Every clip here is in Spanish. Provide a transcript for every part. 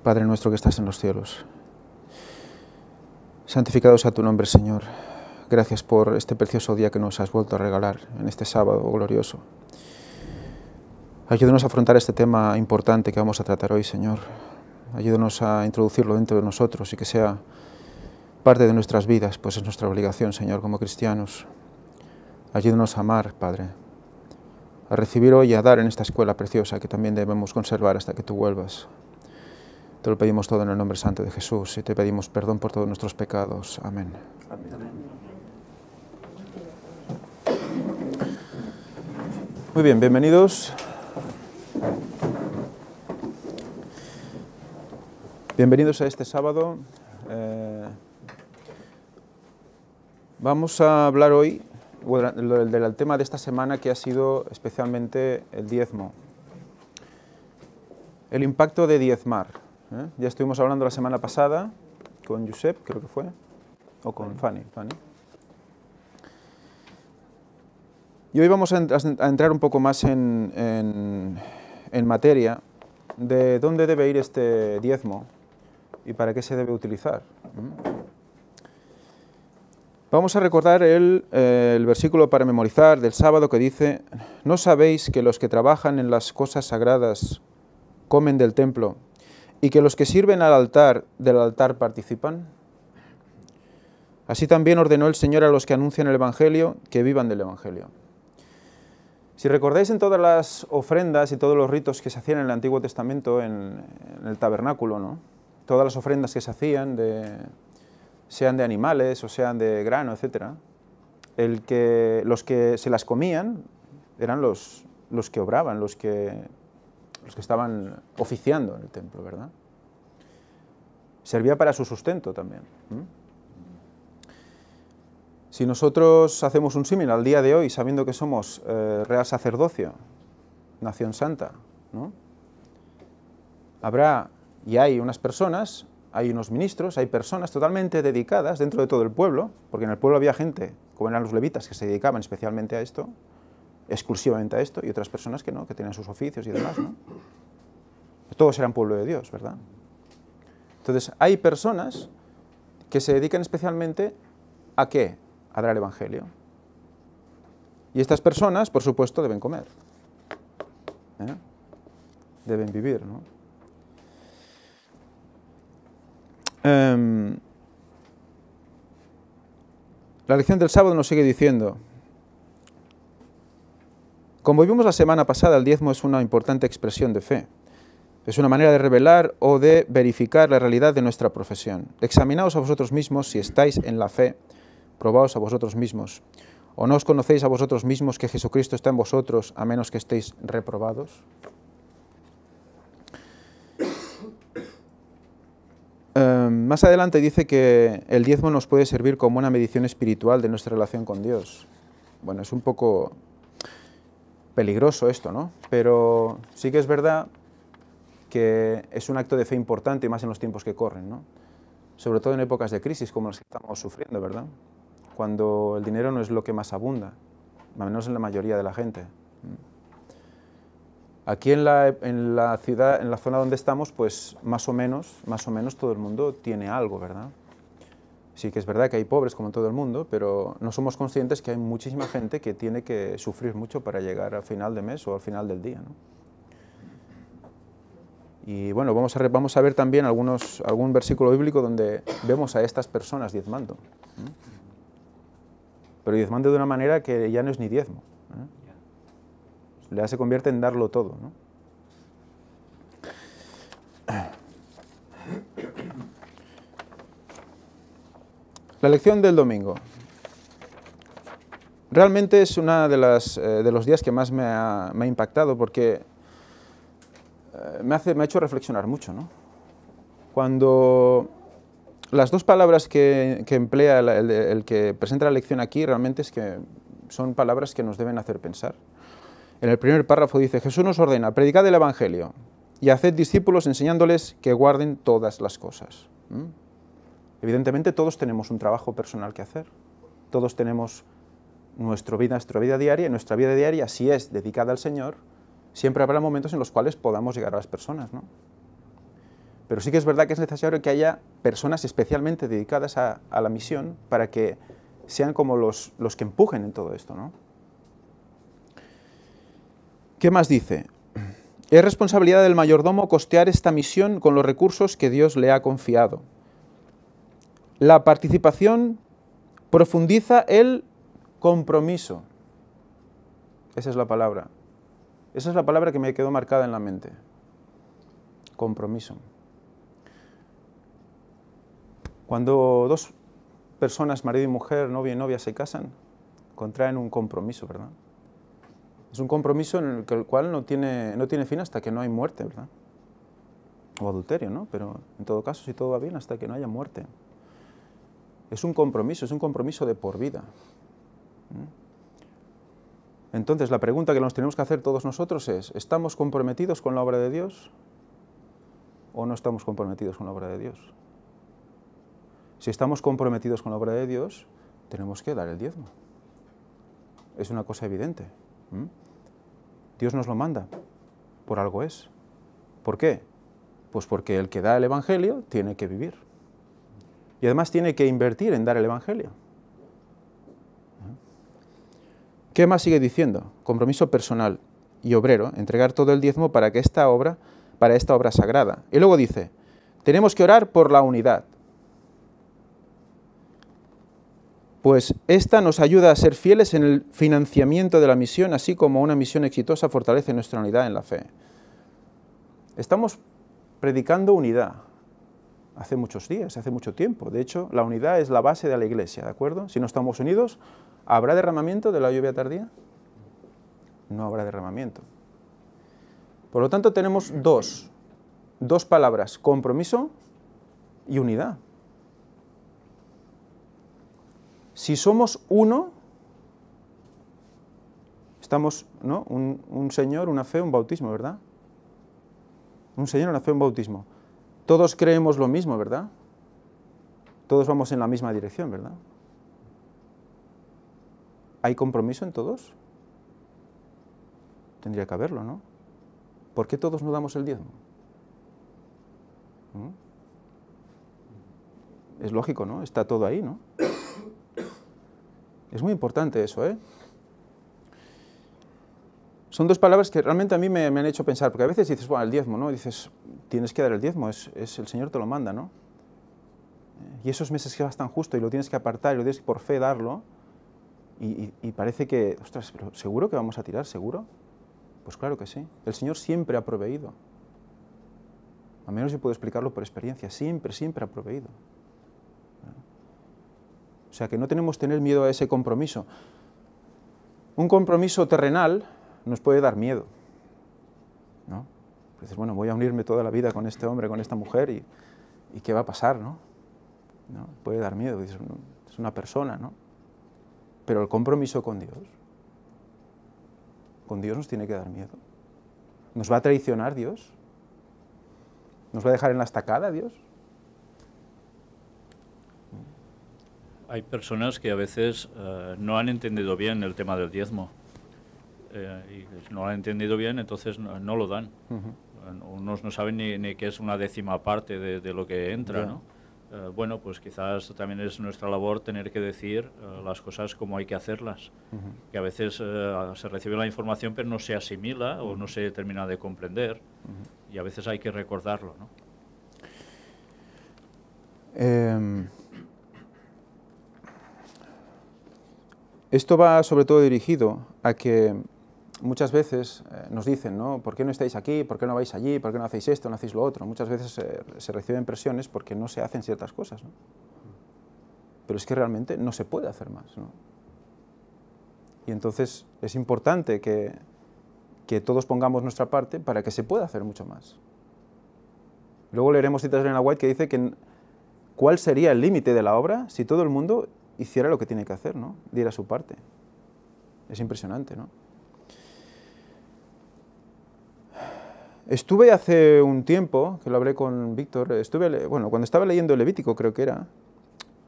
Padre nuestro que estás en los cielos, santificado sea tu nombre, Señor. Gracias por este precioso día que nos has vuelto a regalar en este sábado glorioso. Ayúdanos a afrontar este tema importante que vamos a tratar hoy, Señor. Ayúdanos a introducirlo dentro de nosotros y que sea parte de nuestras vidas, pues es nuestra obligación, Señor, como cristianos. Ayúdanos a amar, Padre, a recibir hoy y a dar en esta escuela preciosa que también debemos conservar hasta que tú vuelvas. Te lo pedimos todo en el nombre santo de Jesús y te pedimos perdón por todos nuestros pecados. Amén. Amén. Muy bien, bienvenidos. Bienvenidos a este sábado. Vamos a hablar hoy del tema de esta semana, que ha sido especialmente el diezmo. El impacto de diezmar. Ya estuvimos hablando la semana pasada con Josep, creo que fue, o con Fanny. Y hoy vamos a entrar un poco más en materia de dónde debe ir este diezmo y para qué se debe utilizar. Vamos a recordar el versículo para memorizar del sábado que dice: ¿no sabéis que los que trabajan en las cosas sagradas comen del templo y que los que sirven al altar del altar participan? Así también ordenó el Señor a los que anuncian el Evangelio que vivan del Evangelio. Si recordáis, en todas las ofrendas y todos los ritos que se hacían en el Antiguo Testamento, en el tabernáculo, ¿no? Todas las ofrendas que se hacían, sean de animales o sean de grano, etc., los que se las comían eran los que obraban, los que estaban oficiando en el templo, ¿verdad? Servía para su sustento también. Si nosotros hacemos un símil al día de hoy, sabiendo que somos real sacerdocio, nación santa, ¿no? Habrá y hay unas personas, hay unos ministros, hay personas totalmente dedicadas dentro de todo el pueblo, porque en el pueblo había gente, como eran los levitas, que se dedicaban especialmente a esto, exclusivamente a esto, y otras personas que no, que tenían sus oficios y demás, ¿no? Todos eran pueblo de Dios, ¿verdad? Entonces, hay personas que se dedican especialmente ¿a qué? A dar el Evangelio. Y estas personas, por supuesto, deben comer. Deben vivir, ¿no? La lección del sábado nos sigue diciendo: como vimos la semana pasada, el diezmo es una importante expresión de fe. Es una manera de revelar o de verificar la realidad de nuestra profesión. Examinaos a vosotros mismos si estáis en la fe. Probaos a vosotros mismos. ¿O no os conocéis a vosotros mismos que Jesucristo está en vosotros, a menos que estéis reprobados? Más adelante dice que el diezmo nos puede servir como una medición espiritual de nuestra relación con Dios. Bueno, es un poco peligroso esto, ¿no? Pero sí que es verdad que es un acto de fe importante, y más en los tiempos que corren, ¿no? Sobre todo en épocas de crisis como las que estamos sufriendo, ¿verdad? Cuando el dinero no es lo que más abunda, al menos en la mayoría de la gente. Aquí en la ciudad, en la zona donde estamos, pues más o menos todo el mundo tiene algo, ¿verdad? Sí que es verdad que hay pobres como en todo el mundo, pero no somos conscientes que hay muchísima gente que tiene que sufrir mucho para llegar al final de mes o al final del día, ¿no? Y bueno, vamos a ver también algún versículo bíblico donde vemos a estas personas diezmando. Pero diezmando de una manera que ya no es ni diezmo. Ya se convierte en darlo todo, ¿no? La lección del domingo. Realmente es una de los días que más me ha impactado, porque me ha hecho reflexionar mucho, ¿no? Cuando las dos palabras que emplea el que presenta la lección aquí realmente es que son palabras que nos deben hacer pensar. En el primer párrafo dice: Jesús nos ordena, predicad el Evangelio y haced discípulos enseñándoles que guarden todas las cosas. Evidentemente todos tenemos un trabajo personal que hacer. Todos tenemos nuestra vida diaria, y nuestra vida diaria, si es dedicada al Señor, siempre habrá momentos en los cuales podamos llegar a las personas, ¿no? Pero sí que es verdad que es necesario que haya personas especialmente dedicadas a la misión para que sean como los que empujen en todo esto, ¿no? ¿Qué más dice? Es responsabilidad del mayordomo costear esta misión con los recursos que Dios le ha confiado. La participación profundiza el compromiso. Esa es la palabra. Esa es la palabra que me quedó marcada en la mente. Compromiso. Cuando dos personas, marido y mujer, novio y novia, se casan, contraen un compromiso, ¿verdad? Es un compromiso en el cual no tiene fin hasta que no hay muerte, ¿verdad? O adulterio, ¿no? Pero en todo caso, si todo va bien, hasta que no haya muerte. Es un compromiso de por vida. Entonces, la pregunta que nos tenemos que hacer todos nosotros es, ¿estamos comprometidos con la obra de Dios o no estamos comprometidos con la obra de Dios? Si estamos comprometidos con la obra de Dios, tenemos que dar el diezmo. Es una cosa evidente. Dios nos lo manda, por algo es. ¿Por qué? Pues porque el que da el Evangelio tiene que vivir. Y además tiene que invertir en dar el Evangelio. ¿Qué más sigue diciendo? Compromiso personal y obrero, entregar todo el diezmo para esta obra sagrada. Y luego dice, tenemos que orar por la unidad. Pues esta nos ayuda a ser fieles en el financiamiento de la misión, así como una misión exitosa fortalece nuestra unidad en la fe. Estamos predicando unidad hace muchos días, hace mucho tiempo. De hecho, la unidad es la base de la Iglesia, ¿de acuerdo? Si no estamos unidos, ¿habrá derramamiento de la lluvia tardía? No habrá derramamiento. Por lo tanto, tenemos dos palabras, compromiso y unidad. Si somos uno, estamos, ¿no? Un Señor, una fe, un bautismo, ¿verdad? Un Señor, una fe, un bautismo. Todos creemos lo mismo, ¿verdad? Todos vamos en la misma dirección, ¿verdad? ¿Hay compromiso en todos? Tendría que haberlo, ¿no? ¿Por qué todos no damos el diezmo? Es lógico, ¿no? Está todo ahí, ¿no? Es muy importante eso, ¿eh? Son dos palabras que realmente a mí me han hecho pensar, porque a veces dices, bueno, el diezmo, ¿no? Dices, tienes que dar el diezmo, es el Señor te lo manda, ¿no? Y esos meses que vas tan justo y lo tienes que apartar y lo tienes que por fe darlo, y parece que, ostras, pero ¿seguro que vamos a tirar? ¿Seguro? Pues claro que sí. El Señor siempre ha proveído. A menos yo puedo explicarlo por experiencia, siempre ha proveído. O sea que no tenemos que tener miedo a ese compromiso. Un compromiso terrenal nos puede dar miedo, ¿no? Dices, bueno, voy a unirme toda la vida con este hombre, con esta mujer, y ¿qué va a pasar, no? ¿No? Puede dar miedo, dices, es una persona, ¿no? Pero el compromiso con Dios nos tiene que dar miedo. ¿Nos va a traicionar Dios? ¿Nos va a dejar en la estacada Dios? Hay personas que a veces no han entendido bien el tema del diezmo. Y no lo han entendido bien, entonces no lo dan. Unos no saben ni qué es una décima parte de lo que entra, ¿no? Bueno, pues quizás también es nuestra labor tener que decir las cosas como hay que hacerlas. Que a veces se recibe la información pero no se asimila o no se termina de comprender. Y a veces hay que recordarlo, ¿no? Esto va sobre todo dirigido a que muchas veces nos dicen, ¿no? ¿Por qué no estáis aquí? ¿Por qué no vais allí? ¿Por qué no hacéis esto? ¿No hacéis lo otro? Muchas veces se reciben presiones porque no se hacen ciertas cosas, ¿no? Pero es que realmente no se puede hacer más, ¿no? Y entonces es importante que todos pongamos nuestra parte para que se pueda hacer mucho más. Luego leeremos citas de Elena White que dice que ¿cuál sería el límite de la obra si todo el mundo hiciera lo que tiene que hacer, ¿no? Diera su parte. Es impresionante, ¿no? Estuve hace un tiempo, que lo hablé con Víctor, cuando estaba leyendo el Levítico, creo que era,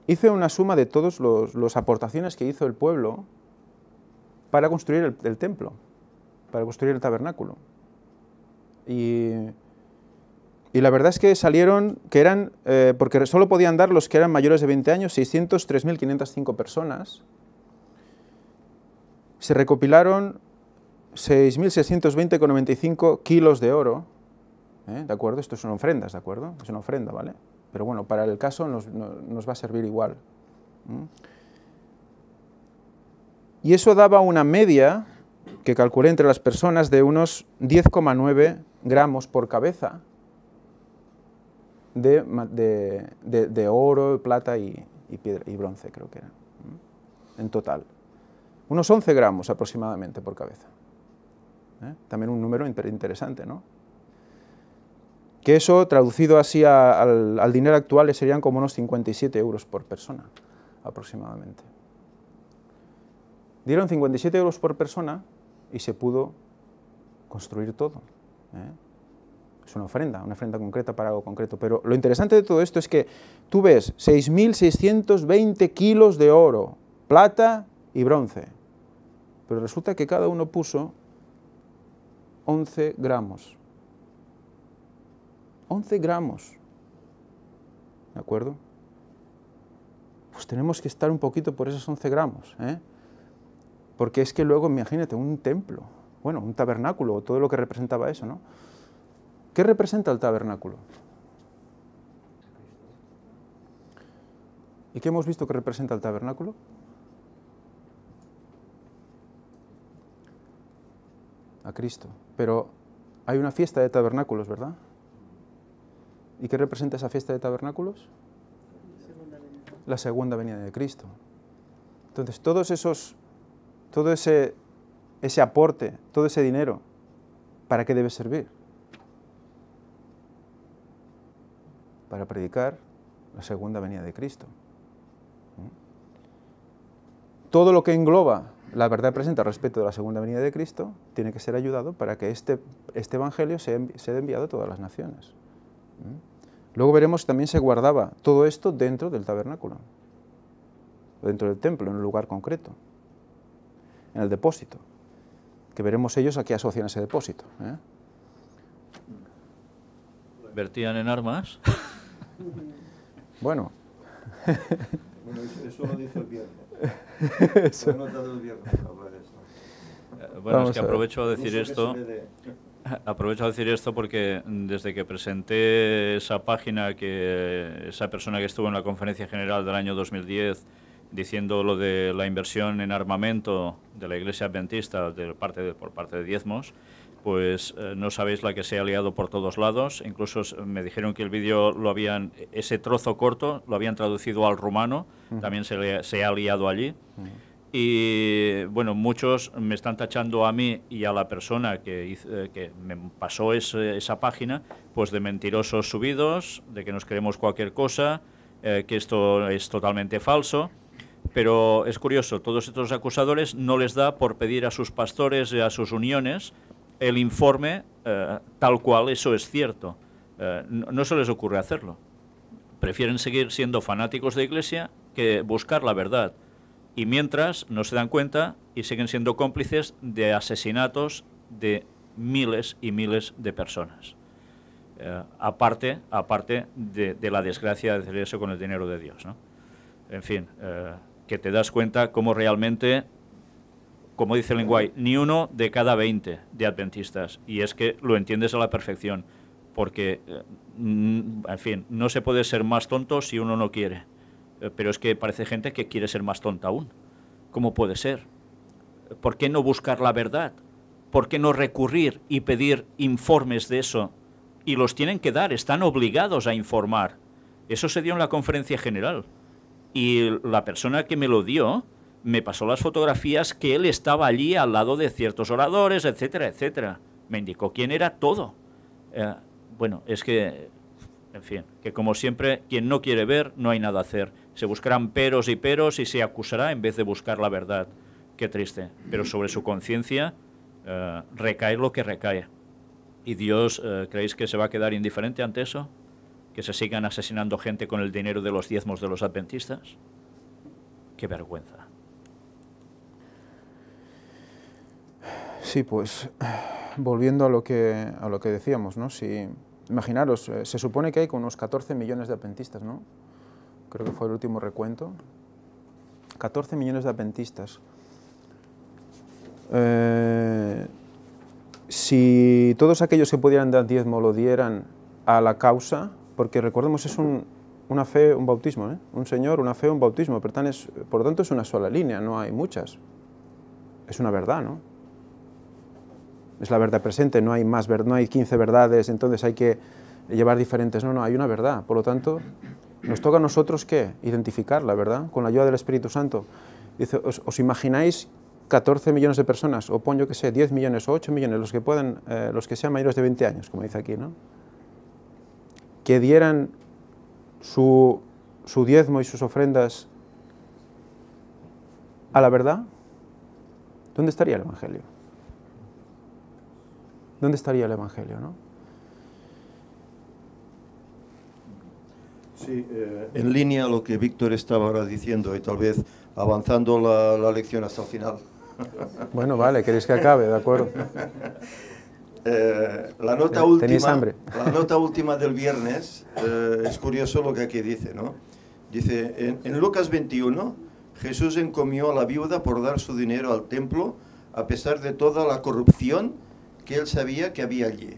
hice una suma de todas las aportaciones que hizo el pueblo para construir el templo, para construir el tabernáculo. Y Y la verdad es que salieron, que eran, porque solo podían dar los que eran mayores de 20 años, 603.505 personas. Se recopilaron 6.620,95 kilos de oro, ¿de acuerdo? Esto son ofrendas, ¿de acuerdo? Es una ofrenda, ¿vale? Pero bueno, para el caso nos va a servir igual. Y eso daba una media, que calculé entre las personas, de unos 10,9 gramos por cabeza de oro, plata y piedra, y bronce, creo que era, en total. Unos 11 gramos aproximadamente por cabeza. También un número interesante, ¿no? Que eso, traducido así al dinero actual, serían como unos 57 euros por persona, aproximadamente. Dieron 57 euros por persona y se pudo construir todo. Es una ofrenda concreta para algo concreto. Pero lo interesante de todo esto es que tú ves 6.620 kilos de oro, plata y bronce. Pero resulta que cada uno puso 11 gramos. 11 gramos. ¿De acuerdo? Pues tenemos que estar un poquito por esos 11 gramos, porque es que luego, imagínate, un templo, bueno, un tabernáculo, todo lo que representaba eso, ¿no? ¿Qué representa el tabernáculo? ¿Y qué hemos visto que representa el tabernáculo? A Cristo. Pero hay una fiesta de tabernáculos, ¿verdad? ¿Y qué representa esa fiesta de tabernáculos? La segunda venida de Cristo. Entonces, todo ese aporte, todo ese dinero, ¿para qué debe servir? Para predicar la segunda venida de Cristo. Todo lo que engloba la verdad presente respecto de la segunda venida de Cristo tiene que ser ayudado para que este evangelio sea enviado a todas las naciones. Luego veremos que también se guardaba todo esto dentro del tabernáculo, dentro del templo, en un lugar concreto, en el depósito, que veremos ellos a qué asocian ese depósito. ¿Invertían en armas? Bueno. Bueno, eso lo dice el viernes. Eso. Lo he notado el viernes hablar de esto. Bueno, Vamos es que a ver. aprovecho a decir esto. Aprovecho a decir esto porque desde que presenté esa página, que esa persona que estuvo en la conferencia general del año 2010 diciendo lo de la inversión en armamento de la Iglesia Adventista por parte de diezmos, pues no sabéis la que se ha liado por todos lados. Incluso me dijeron que el vídeo ese trozo corto lo habían traducido al rumano, también se ha liado allí. Y bueno, muchos me están tachando a mí y a la persona que me pasó esa página, pues de mentirosos subidos, de que nos creemos cualquier cosa, que esto es totalmente falso. Pero es curioso, todos estos acusadores no les da por pedir a sus pastores y a sus uniones el informe tal cual eso es cierto. No se les ocurre hacerlo. Prefieren seguir siendo fanáticos de Iglesia que buscar la verdad. Y mientras no se dan cuenta y siguen siendo cómplices de asesinatos de miles y miles de personas. Aparte de la desgracia de hacer eso con el dinero de Dios, ¿no? En fin, que te das cuenta cómo realmente, como dice el lenguaje, ni uno de cada 20 de adventistas. Y es que lo entiendes a la perfección, porque, en fin, no se puede ser más tonto si uno no quiere. Pero es que parece gente que quiere ser más tonta aún. ¿Cómo puede ser? ¿Por qué no buscar la verdad? ¿Por qué no recurrir y pedir informes de eso? Y los tienen que dar, están obligados a informar. Eso se dio en la conferencia general. Y la persona que me lo dio me pasó las fotografías que él estaba allí al lado de ciertos oradores, etcétera, etcétera. Me indicó quién era todo. Bueno, es que, en fin, que como siempre, quien no quiere ver, no hay nada a hacer. Se buscarán peros y se acusará en vez de buscar la verdad. Qué triste. Pero sobre su conciencia recae lo que recae. ¿Y Dios creéis que se va a quedar indiferente ante eso? ¿Que se sigan asesinando gente con el dinero de los diezmos de los adventistas? ¡Qué vergüenza! Sí, pues, volviendo a lo que decíamos, ¿no? Si imaginaros, se supone que hay como unos 14 millones de adventistas, ¿no? Creo que fue el último recuento. 14 millones de adventistas. Si todos aquellos que pudieran dar diezmo lo dieran a la causa, porque recordemos es una fe, un bautismo, ¿eh? Un Señor, una fe, un bautismo, por lo tanto es una sola línea, no hay muchas. Es una verdad, ¿no? Es la verdad presente, no hay más, no hay 15 verdades, entonces hay que llevar diferentes, no, hay una verdad, por lo tanto, nos toca a nosotros, ¿qué? Identificarla, ¿verdad? Con la ayuda del Espíritu Santo. Dice, ¿os imagináis 14 millones de personas, o pon yo que sé, 10 millones o 8 millones, los que puedan, los que sean mayores de 20 años, como dice aquí, ¿no? Que dieran su diezmo y sus ofrendas a la verdad? ¿Dónde estaría el Evangelio? ¿Dónde estaría el Evangelio, no? Sí, en línea a lo que Víctor estaba ahora diciendo y tal vez avanzando la lección hasta el final. Bueno, vale, queréis que acabe, de acuerdo. La nota ¿Tenéis hambre? La nota última del viernes es curioso lo que aquí dice, ¿no? Dice, en Lucas 21, Jesús encomió a la viuda por dar su dinero al templo a pesar de toda la corrupción que él sabía que había allí.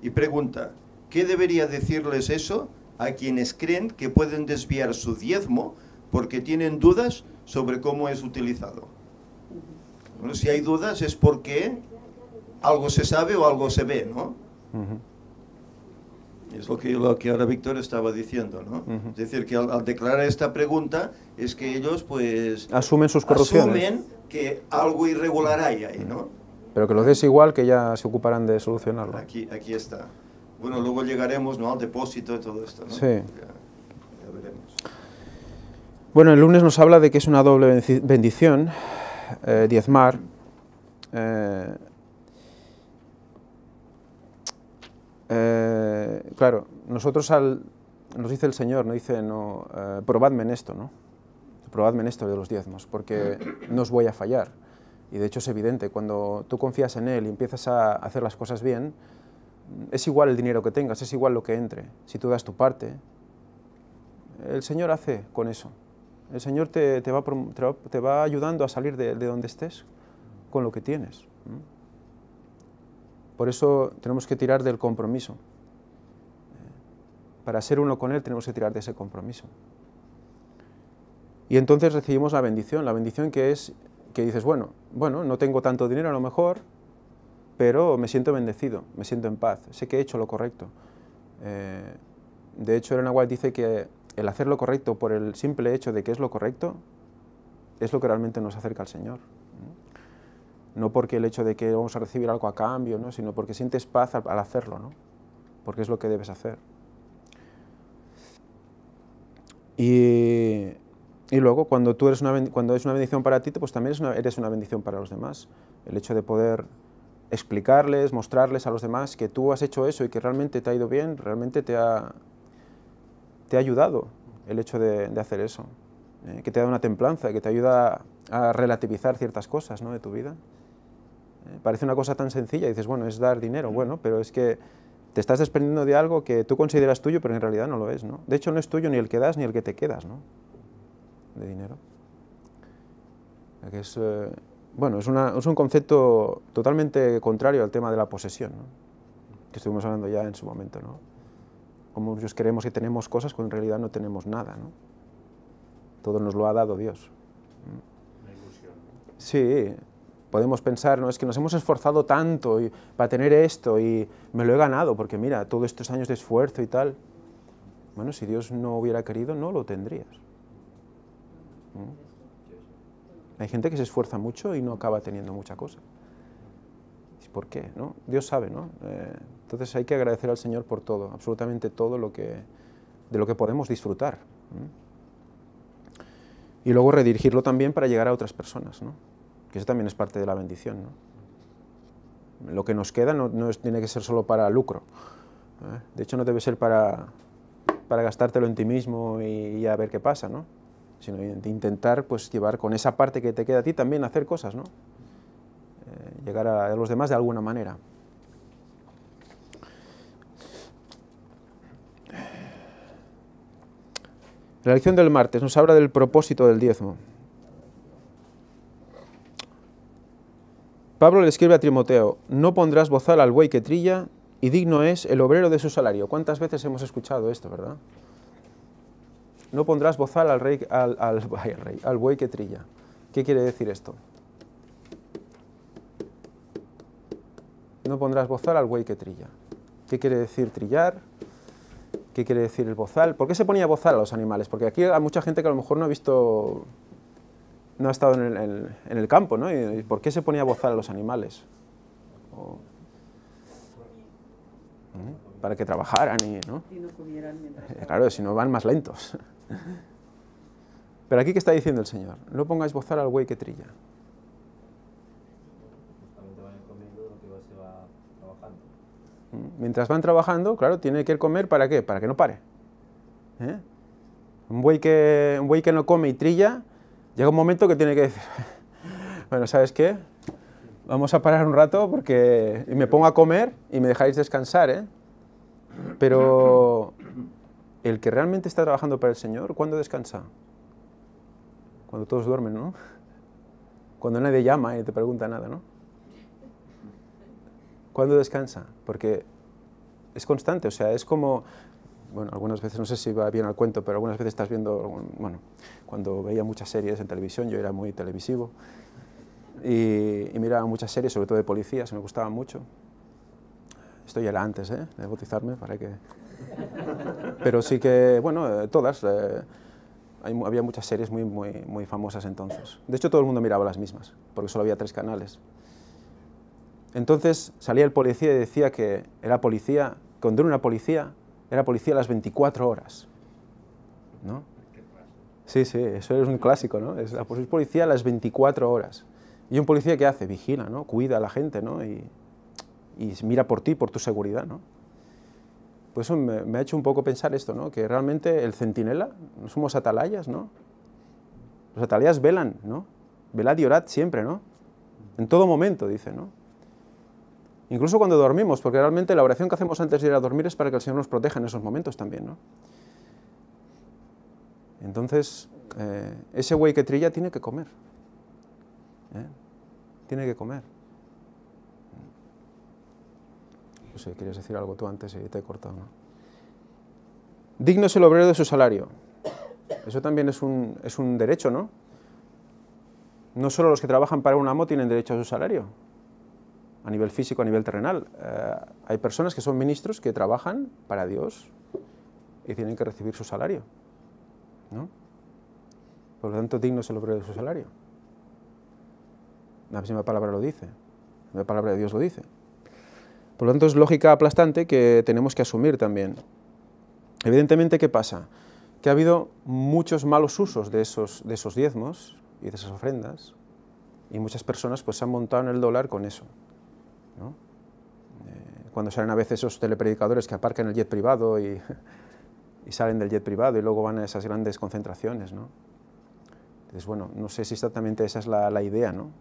Y pregunta, ¿qué debería decirles eso a quienes creen que pueden desviar su diezmo porque tienen dudas sobre cómo es utilizado? Bueno, si hay dudas es porque algo se sabe o algo se ve, ¿no? Es lo que ahora Víctor estaba diciendo, ¿no? Es decir, que al declarar esta pregunta es que ellos, pues... asumen sus corrupciones. Asumen que algo irregular hay ahí, ¿no? Pero que lo des igual, que ya se ocuparán de solucionarlo. Aquí está. Bueno, luego llegaremos, ¿no?, al depósito y todo esto, ¿no? Sí. Ya veremos. Bueno, el lunes nos habla de que es una doble bendición, diezmar. Claro, nosotros nos dice el Señor, no dice, no, probadme en esto, ¿no? Probadme en esto de los diezmos, porque no os voy a fallar. Y de hecho es evidente, cuando tú confías en Él y empiezas a hacer las cosas bien, es igual el dinero que tengas, es igual lo que entre. Si tú das tu parte, el Señor hace con eso. El Señor te va ayudando a salir de donde estés con lo que tienes. Por eso tenemos que tirar del compromiso. Para ser uno con Él tenemos que tirar de ese compromiso. Y entonces recibimos la bendición que es que dices, bueno, no tengo tanto dinero a lo mejor, pero me siento bendecido, me siento en paz, sé que he hecho lo correcto. De hecho, Ellen White dice que el hacer lo correcto por el simple hecho de que es lo correcto, es lo que realmente nos acerca al Señor. No porque el hecho de que vamos a recibir algo a cambio, ¿no?, sino porque sientes paz al hacerlo, ¿no?, porque es lo que debes hacer. Y luego, cuando es una bendición para ti, pues también eres una bendición para los demás. El hecho de poder explicarles, mostrarles a los demás que tú has hecho eso y que realmente te ha ido bien, realmente te ha ayudado el hecho de hacer eso, que te da una templanza, que te ayuda a relativizar ciertas cosas, ¿no?, de tu vida. Parece una cosa tan sencilla, y dices, bueno, es dar dinero, bueno, pero es que te estás desprendiendo de algo que tú consideras tuyo, pero en realidad no lo es, ¿no? De hecho, no es tuyo ni el que das ni el que te quedas, ¿no?, de dinero. Que es, bueno, es un concepto totalmente contrario al tema de la posesión, ¿no?, que estuvimos hablando ya en su momento, ¿no? Como muchos creemos que tenemos cosas cuando en realidad no tenemos nada, ¿no? Todo nos lo ha dado Dios. Una ilusión, ¿no? Sí, podemos pensar, no, es que nos hemos esforzado tanto para tener esto y me lo he ganado, porque mira, todos estos años de esfuerzo y tal. Bueno, si Dios no hubiera querido, no lo tendrías. Hay gente que se esfuerza mucho y no acaba teniendo mucha cosa. ¿Por qué? ¿No? Dios sabe, ¿no? Entonces hay que agradecer al Señor por todo, absolutamente todo de lo que podemos disfrutar. Y luego redirigirlo también para llegar a otras personas, ¿no?, que eso también es parte de la bendición, ¿no? Lo que nos queda no tiene que ser solo para lucro. De hecho, no debe ser para gastártelo en ti mismo y a ver qué pasa, ¿no?, sino intentar, pues, llevar con esa parte que te queda a ti también a hacer cosas, ¿no?, llegar a los demás de alguna manera. La lección del martes nos habla del propósito del diezmo. Pablo le escribe a Timoteo: no pondrás bozal al buey que trilla, y digno es el obrero de su salario. ¿Cuántas veces hemos escuchado esto, verdad? No pondrás bozal al buey que trilla. ¿Qué quiere decir esto? No pondrás bozal al buey que trilla. ¿Qué quiere decir trillar? ¿Qué quiere decir el bozal? ¿Por qué se ponía bozal a los animales? Porque aquí hay mucha gente que a lo mejor no ha visto, no ha estado en el campo, ¿no? ¿Y por qué se ponía bozal a los animales? Para que trabajaran ¿no? Y no comieran mientras claro, si no van más lentos. Pero aquí, ¿qué está diciendo el Señor? No pongáis bozal al buey que trilla. Mientras van trabajando, claro, tiene que comer, ¿para qué? Para que no pare. Un buey que no come y trilla, llega un momento que tiene que decir, bueno, ¿sabes qué? Vamos a parar un rato porque me pongo a comer y me dejáis descansar, ¿eh? Pero el que realmente está trabajando para el Señor, ¿cuándo descansa? Cuando todos duermen, ¿no? Cuando nadie llama y te pregunta nada, ¿no? ¿Cuándo descansa? Porque es constante, o sea, es como, bueno, algunas veces, no sé si va bien al cuento, pero algunas veces estás viendo, bueno, cuando veía muchas series en televisión, yo era muy televisivo, y miraba muchas series, sobre todo de policías, me gustaban mucho. Esto ya era antes, de bautizarme, para que... Pero sí que, bueno, todas, había muchas series muy famosas entonces. De hecho, todo el mundo miraba las mismas, porque solo había 3 canales. Entonces salía el policía y decía que era policía, cuando era una policía, era policía a las 24 horas, ¿no? Sí, eso es un clásico, ¿no? Es policía a las 24 horas. Y un policía, ¿qué hace? Vigila, ¿no? Cuida a la gente, ¿no? Y mira por ti, por tu seguridad, ¿no? Pues eso me ha hecho un poco pensar esto, ¿no? Que realmente el centinela, no somos atalayas, ¿no? Los atalayas velan, ¿no? Velad y orad siempre, ¿no? En todo momento, dice, ¿no? Incluso cuando dormimos, porque realmente la oración que hacemos antes de ir a dormir es para que el Señor nos proteja en esos momentos también, ¿no? Entonces, ese buey que trilla tiene que comer. Tiene que comer. No sé, querías decir algo tú antes y te he cortado, ¿no? Digno es el obrero de su salario. Eso también es un derecho, ¿no? No solo los que trabajan para un amo tienen derecho a su salario, a nivel físico, a nivel terrenal. Hay personas que son ministros que trabajan para Dios y tienen que recibir su salario, ¿no? Por lo tanto, digno es el obrero de su salario. La misma palabra lo dice, la palabra de Dios lo dice. Por lo tanto, es lógica aplastante que tenemos que asumir también. Evidentemente, ¿qué pasa? Que ha habido muchos malos usos de esos diezmos y de esas ofrendas, y muchas personas pues se han montado en el dólar con eso, ¿no? Cuando salen a veces esos telepredicadores que aparcan el jet privado y salen del jet privado y luego van a esas grandes concentraciones, ¿no? Entonces, bueno, no sé si exactamente esa es la idea, ¿no?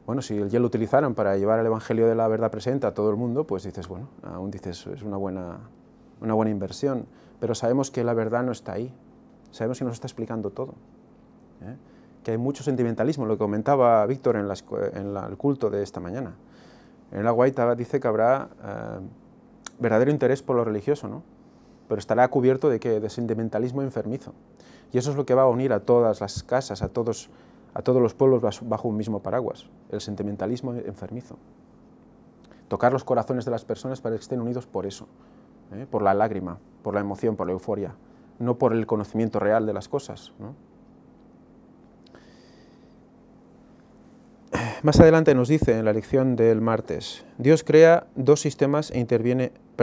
Bueno, si el jet lo utilizaran para llevar el Evangelio de la verdad presente a todo el mundo, pues dices, bueno, aún dices, es una buena inversión, pero sabemos que la verdad no está ahí, sabemos que nos está explicando todo, que hay mucho sentimentalismo, lo que comentaba Víctor en el culto de esta mañana. En el White dice que habrá verdadero interés por lo religioso, ¿no? Pero estará cubierto de ¿qué? De sentimentalismo enfermizo. Y eso es lo que va a unir a todas las casas, a todos los pueblos bajo un mismo paraguas, el sentimentalismo enfermizo. Tocar los corazones de las personas para que estén unidos por eso, por la lágrima, por la emoción, por la euforia, no por el conocimiento real de las cosas, ¿no? Más adelante nos dice en la lección del martes, Dios crea dos sistemas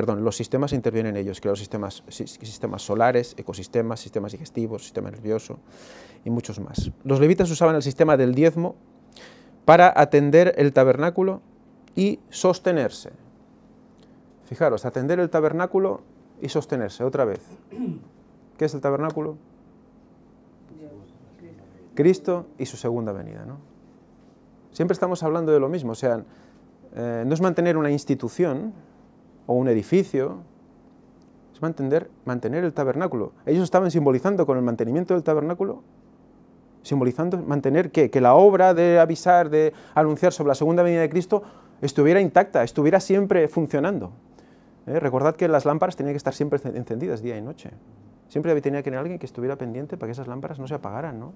los sistemas intervienen en ellos, crea los sistemas solares, ecosistemas, sistemas digestivos, sistema nervioso y muchos más. Los levitas usaban el sistema del diezmo para atender el tabernáculo y sostenerse. Fijaros, atender el tabernáculo y sostenerse, otra vez. ¿Qué es el tabernáculo? Cristo y su segunda venida, ¿no? Siempre estamos hablando de lo mismo, o sea, no es mantener una institución o un edificio, es mantener el tabernáculo. Ellos estaban simbolizando con el mantenimiento del tabernáculo, simbolizando mantener que la obra de avisar, de anunciar sobre la segunda venida de Cristo estuviera intacta, estuviera siempre funcionando. Recordad que las lámparas tenían que estar siempre encendidas día y noche. Siempre tenía que haber alguien que estuviera pendiente para que esas lámparas no se apagaran, ¿no?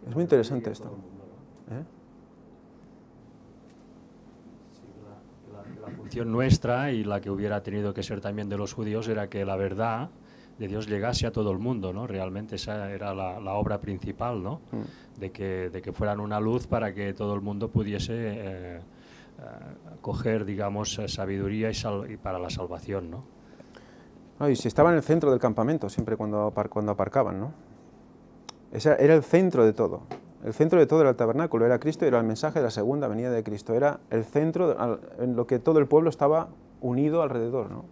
Es muy interesante esto. La función nuestra y la que hubiera tenido que ser también de los judíos era que la verdad de Dios llegase a todo el mundo, ¿no? Realmente esa era la obra principal, ¿no? De que fueran una luz para que todo el mundo pudiese coger, digamos, sabiduría y para la salvación, ¿no? Y si estaba en el centro del campamento, siempre cuando aparcaban, ¿no? Ese era el centro de todo. El centro de todo era el tabernáculo, era Cristo y era el mensaje de la segunda venida de Cristo. Era el centro en lo que todo el pueblo estaba unido alrededor, ¿no?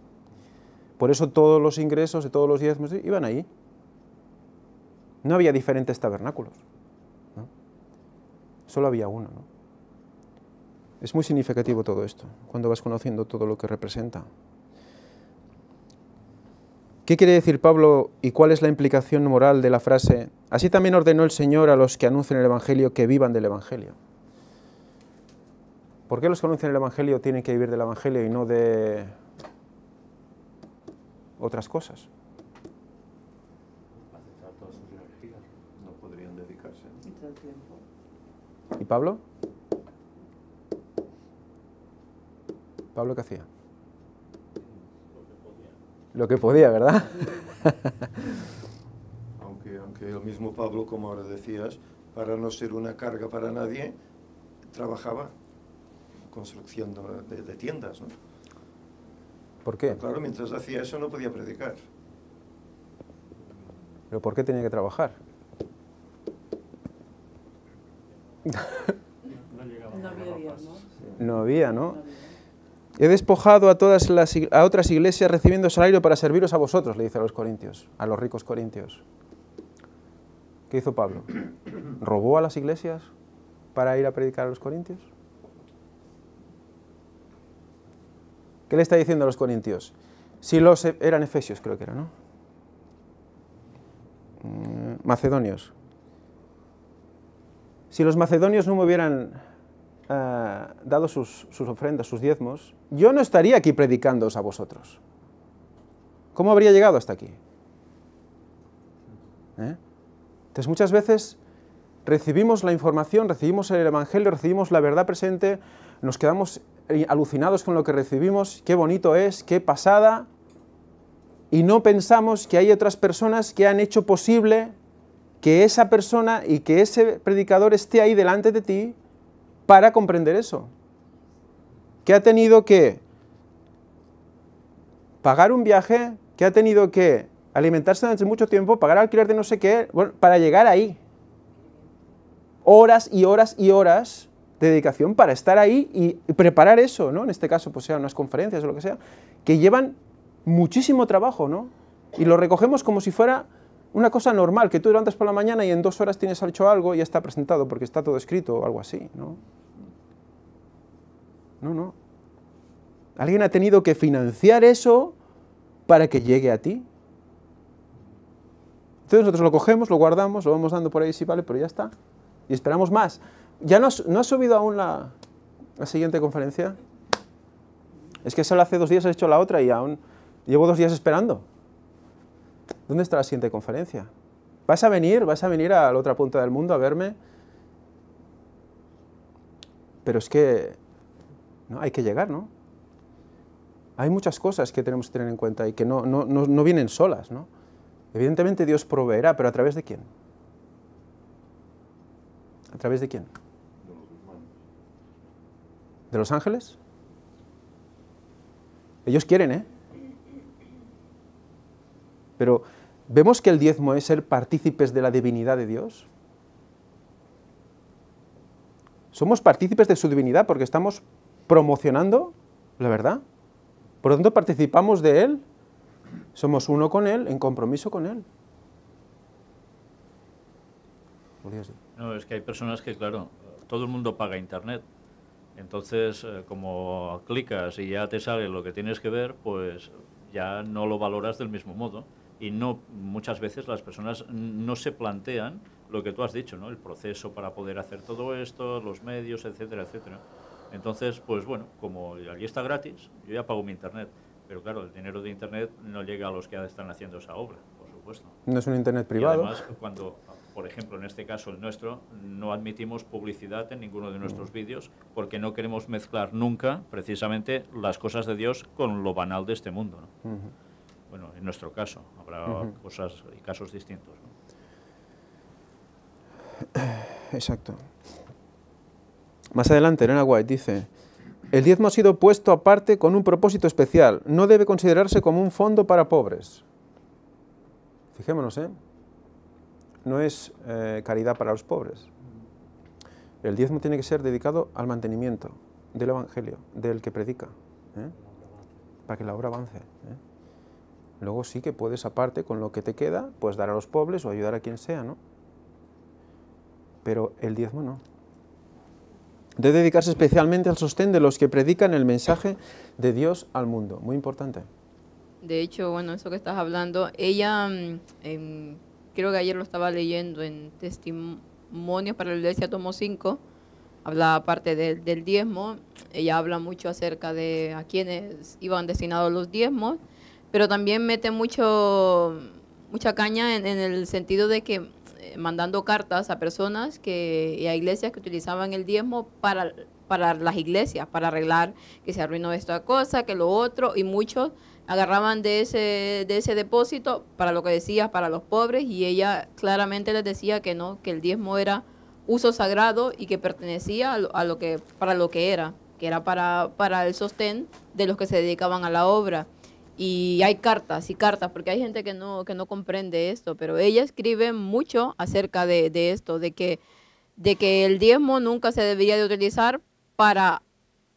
Por eso todos los ingresos y todos los diezmos iban ahí. No había diferentes tabernáculos, ¿no? Solo había uno, ¿no? Es muy significativo todo esto, cuando vas conociendo todo lo que representa. ¿Qué quiere decir Pablo y cuál es la implicación moral de la frase? Así también ordenó el Señor a los que anuncian el Evangelio que vivan del Evangelio. ¿Por qué los que anuncian el Evangelio tienen que vivir del Evangelio y no de otras cosas? No podrían dedicarse. ¿Y Pablo? ¿Pablo qué hacía? Lo que podía, ¿verdad? Aunque el mismo Pablo, como ahora decías, para no ser una carga para nadie, trabajaba en construcción de tiendas, ¿no? ¿Por qué? Pero claro, mientras hacía eso no podía predicar. ¿Pero por qué tenía que trabajar? No había Dios, ¿no? No había, ¿no? He despojado a otras iglesias recibiendo salario para serviros a vosotros, le dice a los corintios, a los ricos corintios. ¿Qué hizo Pablo? ¿Robó a las iglesias para ir a predicar a los corintios? ¿Qué le está diciendo a los corintios? Si eran efesios, creo que era, ¿no? Macedonios. Si los macedonios no me hubieran dado sus ofrendas, sus diezmos, yo no estaría aquí predicándoos a vosotros. ¿Cómo habría llegado hasta aquí? Entonces muchas veces recibimos la información, recibimos el Evangelio, recibimos la verdad presente, nos quedamos alucinados con lo que recibimos, qué bonito es, qué pasada, y no pensamos que hay otras personas que han hecho posible que esa persona y que ese predicador esté ahí delante de ti para comprender eso. Que ha tenido que pagar un viaje, que ha tenido que alimentarse durante mucho tiempo, pagar alquiler de no sé qué, bueno, para llegar ahí. Horas y horas y horas de dedicación para estar ahí y preparar eso, ¿no? En este caso, pues sean unas conferencias o lo que sea, que llevan muchísimo trabajo, ¿no? Y lo recogemos como si fuera una cosa normal, que tú levantas por la mañana y en 2 horas tienes hecho algo y ya está presentado porque está todo escrito o algo así, ¿no? No. Alguien ha tenido que financiar eso para que llegue a ti. Entonces nosotros lo cogemos, lo guardamos, lo vamos dando por ahí, sí, vale, pero ya está. Y esperamos más. ¿Ya no has subido aún la siguiente conferencia? Es que solo hace 2 días has hecho la otra y aún llevo 2 días esperando. ¿Dónde está la siguiente conferencia? ¿Vas a venir a la otra punta del mundo a verme? Pero es que no, hay que llegar, ¿no? Hay muchas cosas que tenemos que tener en cuenta y que no vienen solas, ¿no? Evidentemente Dios proveerá, pero ¿a través de quién? ¿A través de quién? ¿De los ángeles? Ellos quieren, ¿eh? Pero ¿vemos que el diezmo es ser partícipes de la divinidad de Dios? Somos partícipes de su divinidad porque estamos promocionando la verdad. Por lo tanto, participamos de Él. Somos uno con Él, en compromiso con Él. No, es que hay personas que, claro, todo el mundo paga internet. Entonces, como clicas y ya te sale lo que tienes que ver, pues ya no lo valoras del mismo modo. Y no, muchas veces las personas no se plantean lo que tú has dicho, ¿no? El proceso para poder hacer todo esto, los medios, etcétera, etcétera. Entonces, pues bueno, como allí está gratis, yo ya pago mi internet. Pero claro, el dinero de internet no llega a los que están haciendo esa obra, por supuesto. No es un internet privado. Y además, cuando, por ejemplo, en este caso el nuestro, no admitimos publicidad en ninguno de nuestros vídeos porque no queremos mezclar nunca, precisamente, las cosas de Dios con lo banal de este mundo, ¿no? Bueno, en nuestro caso, habrá cosas y casos distintos, ¿no? Exacto. Más adelante, Elena White dice: el diezmo ha sido puesto aparte con un propósito especial. No debe considerarse como un fondo para pobres. Fijémonos, ¿eh? No es caridad para los pobres. El diezmo tiene que ser dedicado al mantenimiento del Evangelio, del que predica, ¿eh? Para que la obra avance, ¿eh? Luego sí que puedes, aparte, con lo que te queda, pues dar a los pobres o ayudar a quien sea, ¿no? Pero el diezmo no. Debe dedicarse especialmente al sostén de los que predican el mensaje de Dios al mundo. Muy importante. De hecho, bueno, eso que estás hablando, ella, creo que ayer lo estaba leyendo en Testimonios para la Iglesia, tomo 5, habla aparte del diezmo, ella habla mucho acerca de a quienes iban destinados los diezmos, pero también mete mucha caña en el sentido de que mandando cartas a personas y a iglesias que utilizaban el diezmo para las iglesias, para arreglar que se arruinó esta cosa, que lo otro, y muchos agarraban de ese depósito para lo que decía, para los pobres, y ella claramente les decía que no, que el diezmo era uso sagrado y que pertenecía para lo que era para el sostén de los que se dedicaban a la obra. Y hay cartas y cartas, porque hay gente que no comprende esto, pero ella escribe mucho acerca de esto, de que el diezmo nunca se debería de utilizar para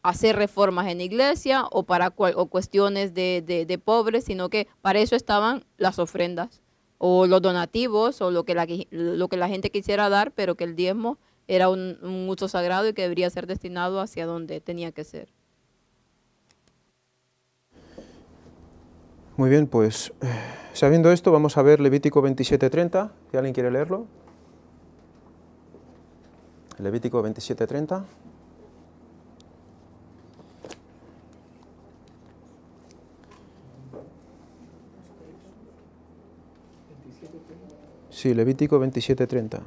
hacer reformas en iglesia o para cuestiones de pobres, sino que para eso estaban las ofrendas o los donativos o lo que la gente quisiera dar, pero que el diezmo era un uso sagrado y que debería ser destinado hacia donde tenía que ser. Muy bien, pues sabiendo esto, vamos a ver Levítico 27:30. Si alguien quiere leerlo. Levítico 27:30. Sí, Levítico 27:30.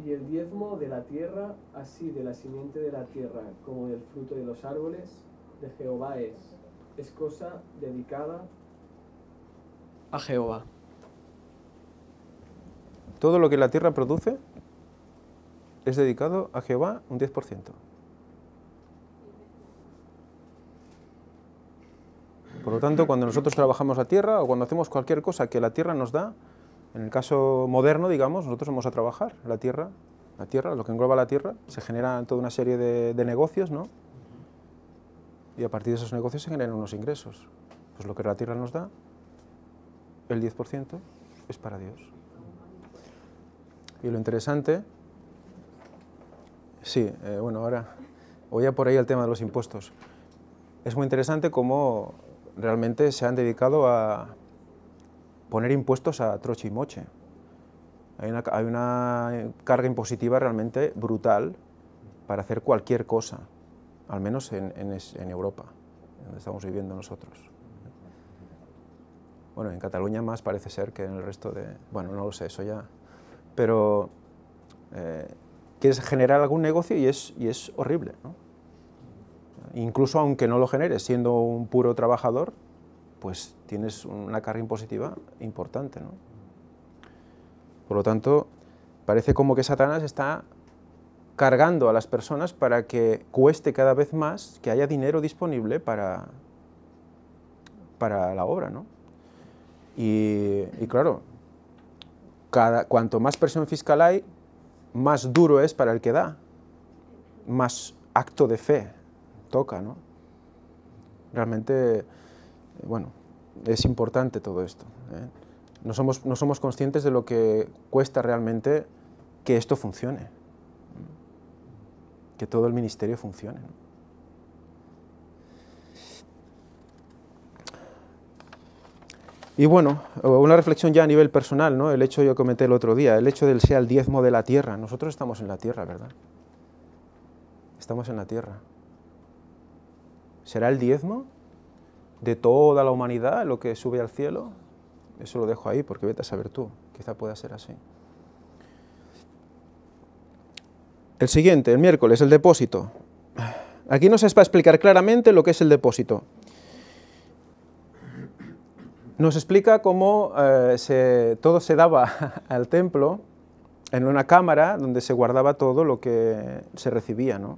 Y el diezmo de la tierra, así de la simiente de la tierra como del fruto de los árboles, de Jehová es cosa dedicada a Jehová. Todo lo que la tierra produce es dedicado a Jehová, un 10%. Por lo tanto, cuando nosotros trabajamos la tierra o cuando hacemos cualquier cosa que la tierra nos da, en el caso moderno, digamos, nosotros vamos a trabajar la tierra, lo que engloba la tierra, se genera toda una serie de negocios, ¿no? Y a partir de esos negocios se generan unos ingresos. Pues lo que la tierra nos da, el 10%, es para Dios. Y lo interesante, sí, bueno, ahora oía por ahí el tema de los impuestos. Es muy interesante cómo realmente se han dedicado a poner impuestos a troche y moche. Hay una carga impositiva realmente brutal para hacer cualquier cosa, al menos en Europa, donde estamos viviendo nosotros. Bueno, en Cataluña más parece ser que en el resto de... Bueno, no lo sé, eso ya... Pero quieres generar algún negocio y es horrible, ¿no? Incluso aunque no lo generes, siendo un puro trabajador, pues tienes una carga impositiva importante, ¿no? Por lo tanto, parece como que Satanás está cargando a las personas para que cueste cada vez más, que haya dinero disponible para la obra, ¿no? Y claro, cuanto más presión fiscal hay, más duro es para el que da, más acto de fe toca, ¿no? Realmente, bueno, es importante todo esto, ¿eh? No somos conscientes de lo que cuesta realmente que esto funcione, que todo el ministerio funcione, ¿no? Y bueno, una reflexión ya a nivel personal, ¿no? El hecho, yo comenté el otro día, el hecho del sea el diezmo de la tierra. Nosotros estamos en la tierra, ¿verdad? Estamos en la tierra. ¿Será el diezmo de toda la humanidad lo que sube al cielo? Eso lo dejo ahí, porque vete a saber tú, quizá pueda ser así. El siguiente, el miércoles, el depósito. Aquí nos va a explicar claramente lo que es el depósito. Nos explica cómo todo se daba al templo en una cámara donde se guardaba todo lo que se recibía, ¿no?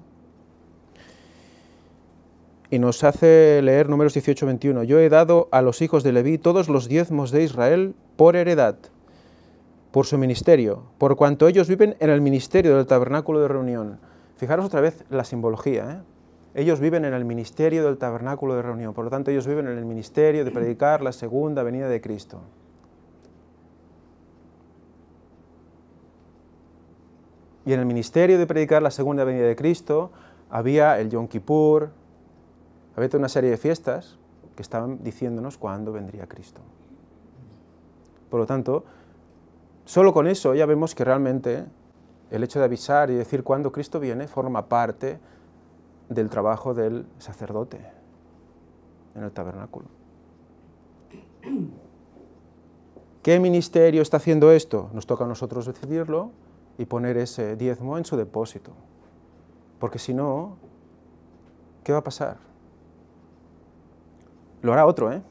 Y nos hace leer Números 18:21. Yo he dado a los hijos de Leví todos los diezmos de Israel por heredad, por su ministerio, por cuanto ellos viven en el ministerio del tabernáculo de reunión. Fijaros otra vez la simbología, ¿eh? Ellos viven en el ministerio del tabernáculo de reunión, por lo tanto ellos viven en el ministerio de predicar la segunda venida de Cristo. Y en el ministerio de predicar la segunda venida de Cristo había el Yom Kippur, había toda una serie de fiestas que estaban diciéndonos cuándo vendría Cristo. Por lo tanto, solo con eso ya vemos que realmente el hecho de avisar y decir cuándo Cristo viene forma parte del trabajo del sacerdote en el tabernáculo. ¿Qué ministerio está haciendo esto? Nos toca a nosotros decidirlo y poner ese diezmo en su depósito. Porque si no, ¿qué va a pasar? Lo hará otro, ¿eh?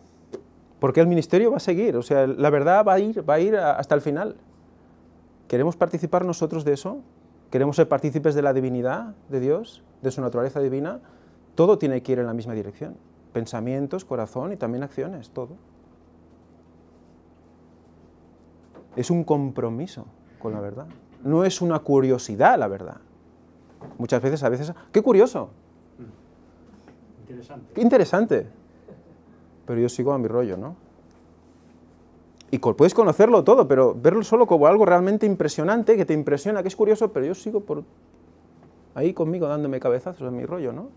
Porque el ministerio va a seguir, o sea, la verdad va a ir hasta el final. ¿Queremos participar nosotros de eso? ¿Queremos ser partícipes de la divinidad de Dios, de su naturaleza divina? Todo tiene que ir en la misma dirección. Pensamientos, corazón y también acciones, todo. Es un compromiso con la verdad. No es una curiosidad la verdad. Muchas veces, ¡qué curioso! Interesante. ¡Qué interesante! Pero yo sigo a mi rollo, ¿no? Y puedes conocerlo todo, pero verlo solo como algo realmente impresionante, que te impresiona, que es curioso, pero yo sigo por ahí conmigo dándome cabezazos en mi rollo, ¿no?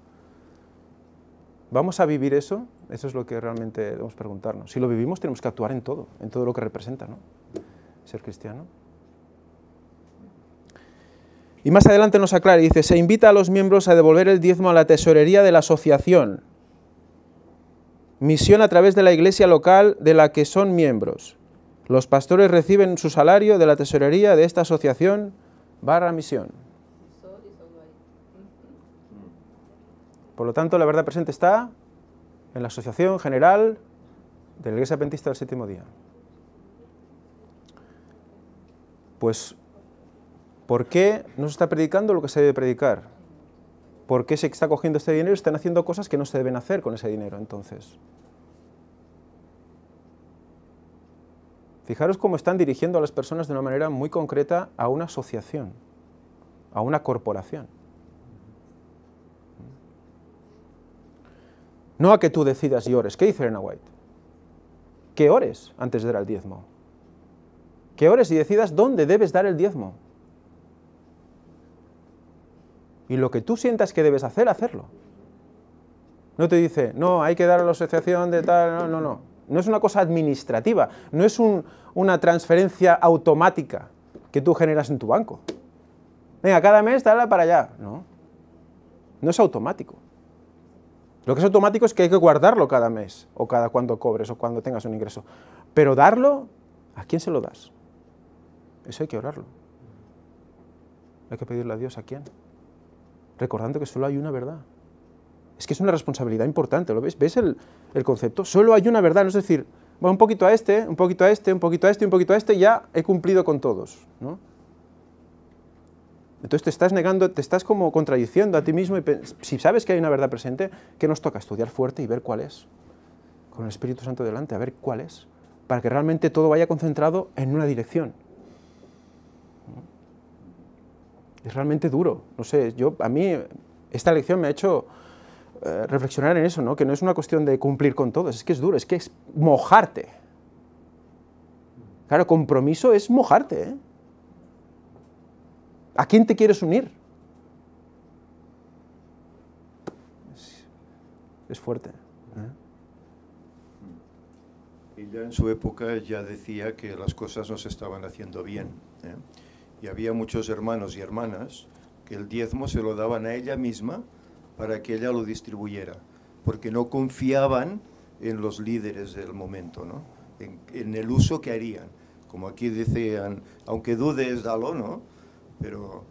¿Vamos a vivir eso? Eso es lo que realmente debemos preguntarnos. Si lo vivimos, tenemos que actuar en todo lo que representa, ¿no? Ser cristiano. Y más adelante nos aclara y dice, se invita a los miembros a devolver el diezmo a la tesorería de la asociación. Misión a través de la iglesia local de la que son miembros. Los pastores reciben su salario de la tesorería de esta asociación /misión. Por lo tanto, la verdad presente está en la Asociación General de la Iglesia Adventista del Séptimo Día. Pues, ¿por qué no se está predicando lo que se debe predicar? ¿Por qué se está cogiendo este dinero y están haciendo cosas que no se deben hacer con ese dinero, entonces? Fijaros cómo están dirigiendo a las personas de una manera muy concreta a una asociación, a una corporación. No a que tú decidas y ores. ¿Qué dice Elena White? Que ores antes de dar el diezmo. Que ores y decidas dónde debes dar el diezmo. Y lo que tú sientas que debes hacer, hacerlo. No te dice, no, hay que dar a la asociación de tal, no. No es una cosa administrativa, no es una transferencia automática que tú generas en tu banco. Venga, cada mes dale para allá. No es automático. Lo que es automático es que hay que guardarlo cada mes, o cada cuando cobres, o cuando tengas un ingreso. Pero darlo, ¿a quién se lo das? Eso hay que orarlo. Hay que pedirle a Dios a quién. Recordando que solo hay una verdad. Es que es una responsabilidad importante, ¿lo ves? ¿Ves el concepto? Solo hay una verdad, no es decir, bueno, un poquito a este, un poquito a este, un poquito a este, un poquito a este, ya he cumplido con todos, ¿no? Entonces te estás negando, te estás como contradiciendo a ti mismo y si sabes que hay una verdad presente, ¿qué nos toca? Estudiar fuerte y ver cuál es. Con el Espíritu Santo delante, a ver cuál es. Para que realmente todo vaya concentrado en una dirección. Es realmente duro, no sé, a mí esta lección me ha hecho reflexionar en eso, ¿no? Que no es una cuestión de cumplir con todos, es que es duro, es que es mojarte. Claro, compromiso es mojarte, ¿eh? ¿A quién te quieres unir? Es fuerte. Ella en su época ya decía que las cosas no se estaban haciendo bien, ¿eh? Y había muchos hermanos y hermanas que el diezmo se lo daban a ella misma para que ella lo distribuyera, porque no confiaban en los líderes del momento, ¿no? En el uso que harían. Como aquí decían, aunque dudes, dalo, ¿no? Pero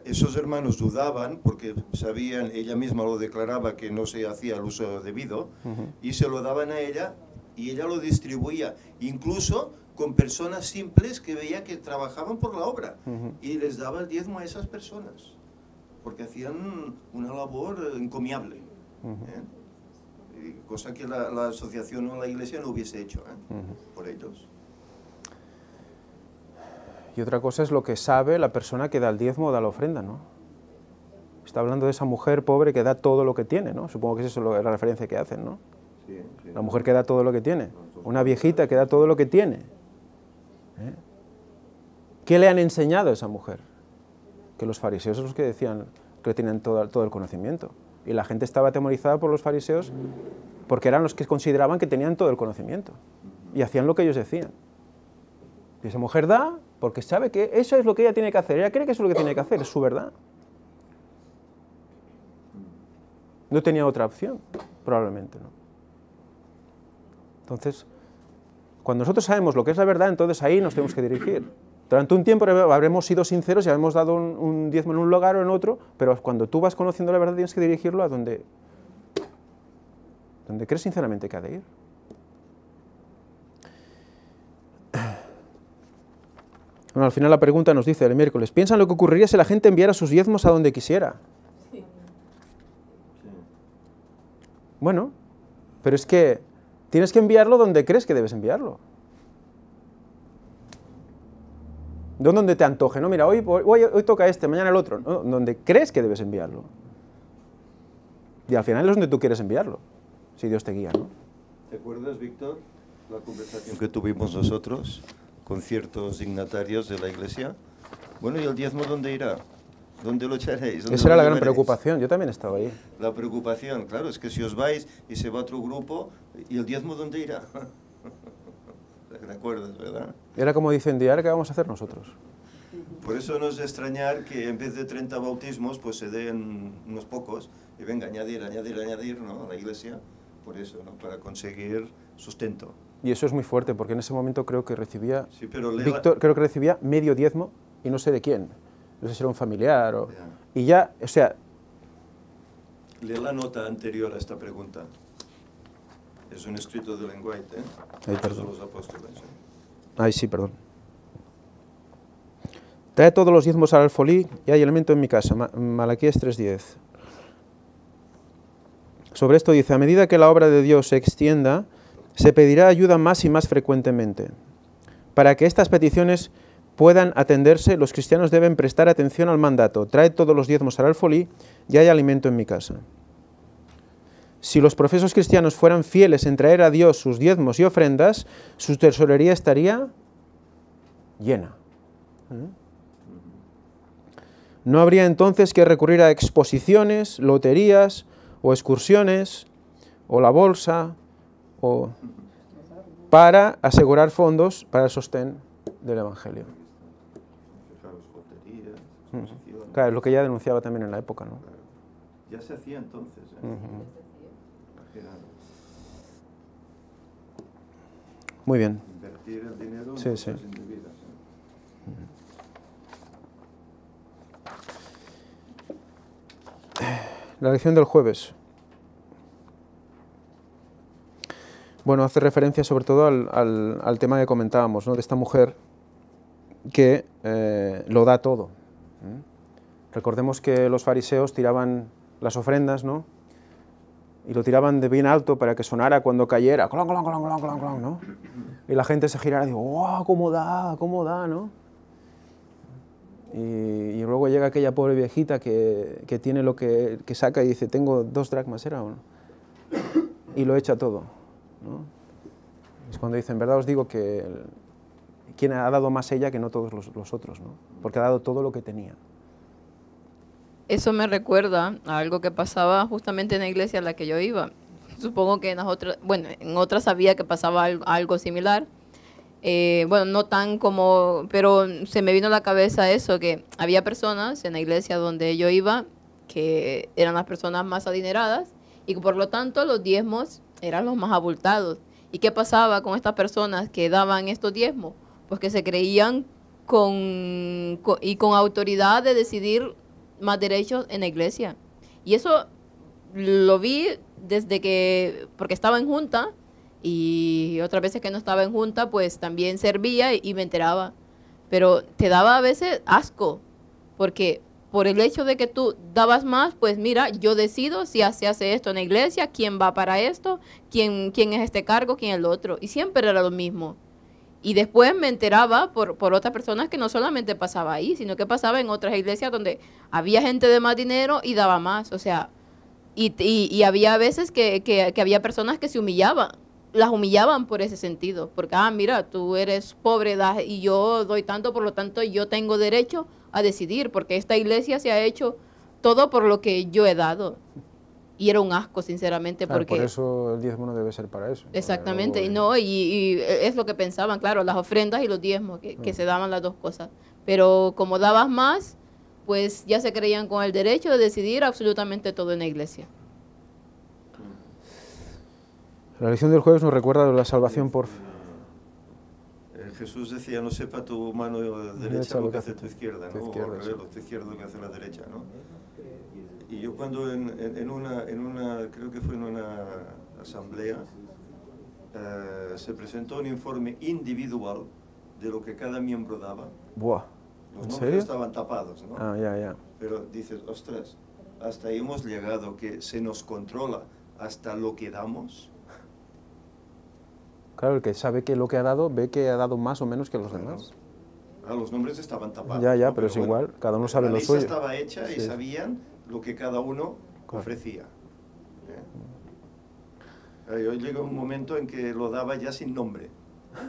esos hermanos dudaban porque sabían, ella misma lo declaraba que no se hacía el uso debido, y se lo daban a ella y ella lo distribuía, incluso con personas simples que veía que trabajaban por la obra, y les daba el diezmo a esas personas, porque hacían una labor encomiable, cosa que la asociación o la iglesia no hubiese hecho, por ellos. Y otra cosa es lo que sabe la persona que da el diezmo o da la ofrenda, ¿no? Está hablando de esa mujer pobre que da todo lo que tiene, ¿no? Supongo que es eso la referencia que hacen, ¿no? Sí, sí. La mujer que da todo lo que tiene. Una viejita que da todo lo que tiene. ¿Eh? ¿Qué le han enseñado a esa mujer? Que los fariseos son los que decían que tienen todo el conocimiento. Y la gente estaba atemorizada por los fariseos porque eran los que consideraban que tenían todo el conocimiento. Y hacían lo que ellos decían. Y esa mujer da porque sabe que eso es lo que ella tiene que hacer. Ella cree que eso es lo que tiene que hacer, es su verdad. No tenía otra opción, probablemente, ¿no? Entonces, cuando nosotros sabemos lo que es la verdad, entonces ahí nos tenemos que dirigir. Durante un tiempo habremos sido sinceros y habremos dado un diezmo en un lugar o en otro, pero cuando tú vas conociendo la verdad tienes que dirigirlo a donde crees sinceramente que ha de ir. Bueno, al final la pregunta nos dice el miércoles, ¿piensan lo que ocurriría si la gente enviara sus diezmos a donde quisiera? Sí. Bueno, pero es que tienes que enviarlo donde crees que debes enviarlo. No donde te antoje, no, mira, hoy toca este, mañana el otro, no, donde crees que debes enviarlo. Y al final es donde tú quieres enviarlo, si Dios te guía, ¿no? ¿Te acuerdas, Víctor, la conversación que tuvimos nosotros con ciertos dignatarios de la iglesia? Bueno, ¿y el diezmo dónde irá? ¿Dónde lo echaréis? Esa era la gran preocupación, yo también estaba ahí. La preocupación, claro, es que si os vais y se va otro grupo, ¿y el diezmo dónde irá? ¿Te acuerdas, verdad? Era como dicen, ¿qué vamos a hacer nosotros? Por eso no es de extrañar que en vez de 30 bautismos, pues se den unos pocos, y venga, añadir, ¿no?, a la iglesia, por eso, ¿no?, para conseguir sustento. Y eso es muy fuerte, porque en ese momento creo que recibía, Sí, pero Víctor, creo que recibía medio diezmo, y no sé de quién. No sé si era un familiar o... Ya. Y ya, o sea... Lee la nota anterior a esta pregunta. Es un escrito de Ellen White, ¿eh? Ay, perdón. De los apóstoles, ¿eh? Ay, sí, perdón. Trae todos los diezmos al alfolí y hay alimento en mi casa. Malaquías 3:10. Sobre esto dice, a medida que la obra de Dios se extienda, se pedirá ayuda más y más frecuentemente. Para que estas peticiones puedan atenderse, los cristianos deben prestar atención al mandato. Trae todos los diezmos al alfolí y hay alimento en mi casa. Si los profesos cristianos fueran fieles en traer a Dios sus diezmos y ofrendas, su tesorería estaría llena. No habría entonces que recurrir a exposiciones, loterías o excursiones o la bolsa o para asegurar fondos para el sostén del Evangelio. Claro, es lo que ella denunciaba también en la época, ¿no? Ya se hacía entonces, ¿eh? Muy bien. Invertir el dinero en Sí, cosas sí. indebidas, ¿eh? La lección del jueves. Bueno, hace referencia sobre todo al tema que comentábamos, ¿no?, de esta mujer que lo da todo. Recordemos que los fariseos tiraban las ofrendas, ¿no?, y lo tiraban de bien alto para que sonara cuando cayera, clon, clon, clon, clon, clon, clon, ¿no? Y la gente se girara y digo, ¡wow! ¿Cómo da, no? Y luego llega aquella pobre viejita que tiene lo que saca y dice, tengo 2 dracmas, ¿era o no? Y lo echa todo, ¿no? Es cuando dice, en verdad os digo que quien ha dado más ella que no todos los otros, ¿no? Porque ha dado todo lo que tenía. Eso me recuerda a algo que pasaba justamente en la iglesia a la que yo iba. Supongo que en las otras, bueno, en otras sabía que pasaba algo similar. Bueno, no tan como, pero se me vino a la cabeza eso, que había personas en la iglesia donde yo iba que eran las personas más adineradas y que por lo tanto los diezmos eran los más abultados. ¿Y qué pasaba con estas personas que daban estos diezmos? Pues que se creían con autoridad de decidir más derechos en la iglesia. Y eso lo vi desde que, porque estaba en junta, y otras veces que no estaba en junta, pues también servía y me enteraba. Pero te daba a veces asco, porque por el hecho de que tú dabas más, pues mira, yo decido si se hace esto en la iglesia, quién va para esto, quién es este cargo, quién es el otro. Y siempre era lo mismo. Y después me enteraba por otras personas que no solamente pasaba ahí, sino que pasaba en otras iglesias donde había gente de más dinero y daba más. O sea, y había veces que había personas que se humillaban, las humillaban por ese sentido. Porque, mira, tú eres pobre y yo doy tanto, por lo tanto yo tengo derecho a decidir, porque esta iglesia se ha hecho todo por lo que yo he dado. Y era un asco, sinceramente, claro, porque... por eso el diezmo no debe ser para eso. Exactamente, y es lo que pensaban, claro, las ofrendas y los diezmos, que se daban las dos cosas. Pero como dabas más, pues ya se creían con el derecho de decidir absolutamente todo en la iglesia. La lección del jueves nos recuerda la salvación por... Jesús decía, no sepa tu mano derecha lo que hace tu izquierda, ¿no? O al revés, lo tu izquierda lo que hace la derecha, ¿no? Y yo cuando en una, creo que fue en una asamblea, se presentó un informe individual de lo que cada miembro daba. Buah, los ¿en nombres serio? estaban tapados, ¿no? Ya. Pero dices, ostras, hasta ahí hemos llegado, que se nos controla hasta lo que damos. Claro, el que sabe que lo que ha dado, ve que ha dado más o menos que los demás. Los nombres estaban tapados. Ya, ¿no? pero es igual, cada uno sabe la lo suyo. lista estaba hecha y sabían lo que cada uno ofrecía. Yo llegué a un momento en que lo daba ya sin nombre.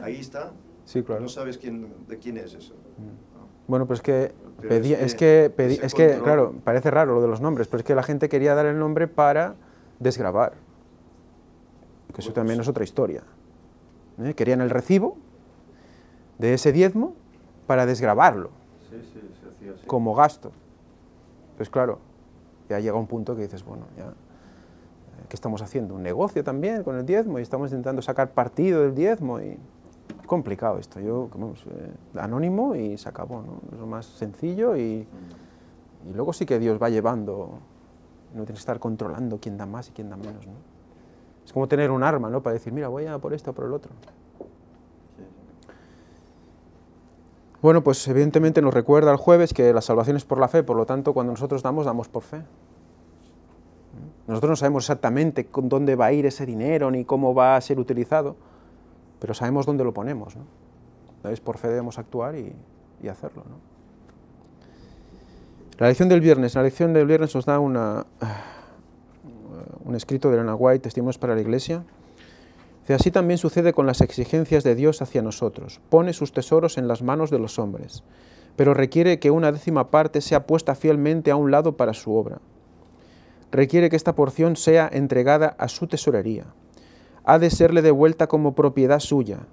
Ahí está. Sí, claro. No sabes de quién es eso. ¿no? Bueno, pues control. claro, parece raro lo de los nombres, pero es que la gente quería dar el nombre para desgravar. Que eso también es otra historia. Querían el recibo de ese diezmo para desgravarlo. Sí, se hacía así. Como gasto. Pues claro, ya llega un punto que dices, bueno, ya, ¿qué estamos haciendo? ¿Un negocio también con el diezmo? Y estamos intentando sacar partido del diezmo y... complicado esto, anónimo y se acabó, ¿no? Es lo más sencillo y luego sí que Dios va llevando, no tienes que estar controlando quién da más y quién da menos, ¿no? Es como tener un arma, ¿no? Para decir, mira, voy a por esto o por el otro. Bueno, pues evidentemente nos recuerda el jueves que la salvación es por la fe, por lo tanto, cuando nosotros damos por fe. Nosotros no sabemos exactamente con dónde va a ir ese dinero ni cómo va a ser utilizado, pero sabemos dónde lo ponemos, ¿no? Entonces, por fe debemos actuar y hacerlo, ¿no? La lección del viernes nos da un escrito de Elena White, Testimonios para la Iglesia. Dice, así también sucede con las exigencias de Dios hacia nosotros. Pone sus tesoros en las manos de los hombres, pero requiere que una 10ª parte sea puesta fielmente a un lado para su obra. Requiere que esta porción sea entregada a su tesorería. Ha de serle devuelta como propiedad suya.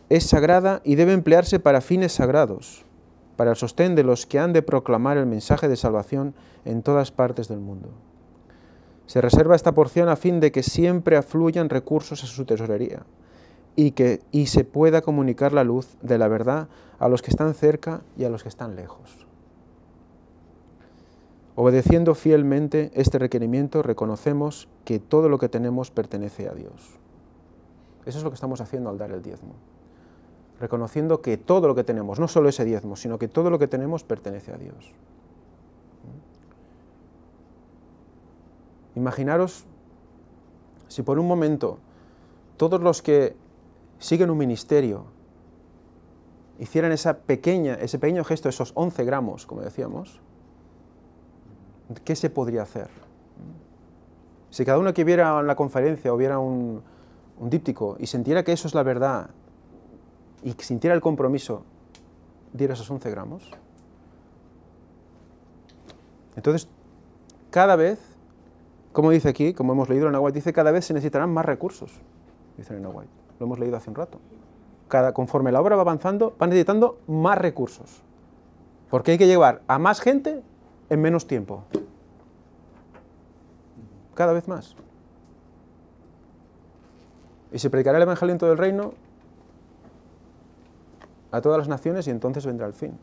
Es sagrada y debe emplearse para fines sagrados, para el sostén de los que han de proclamar el mensaje de salvación en todas partes del mundo. Se reserva esta porción a fin de que siempre afluyan recursos a su tesorería y se pueda comunicar la luz de la verdad a los que están cerca y a los que están lejos. Obedeciendo fielmente este requerimiento, reconocemos que todo lo que tenemos pertenece a Dios. Eso es lo que estamos haciendo al dar el diezmo. Reconociendo que todo lo que tenemos, no solo ese diezmo, sino que todo lo que tenemos pertenece a Dios. Imaginaros si por un momento todos los que siguen un ministerio hicieran ese pequeño gesto, esos 11 gramos, como decíamos, ¿qué se podría hacer? Si cada uno que viera la conferencia o viera un díptico y sintiera que eso es la verdad y que sintiera el compromiso, diera esos 11 gramos, Entonces, cada vez, como dice aquí, como hemos leído en White, dice cada vez se necesitarán más recursos, dice en White. Lo hemos leído hace un rato. Conforme la obra va avanzando, va necesitando más recursos. Porque hay que llevar a más gente en menos tiempo. Cada vez más. Y se predicará el Evangelio en todo el reino a todas las naciones y entonces vendrá el fin.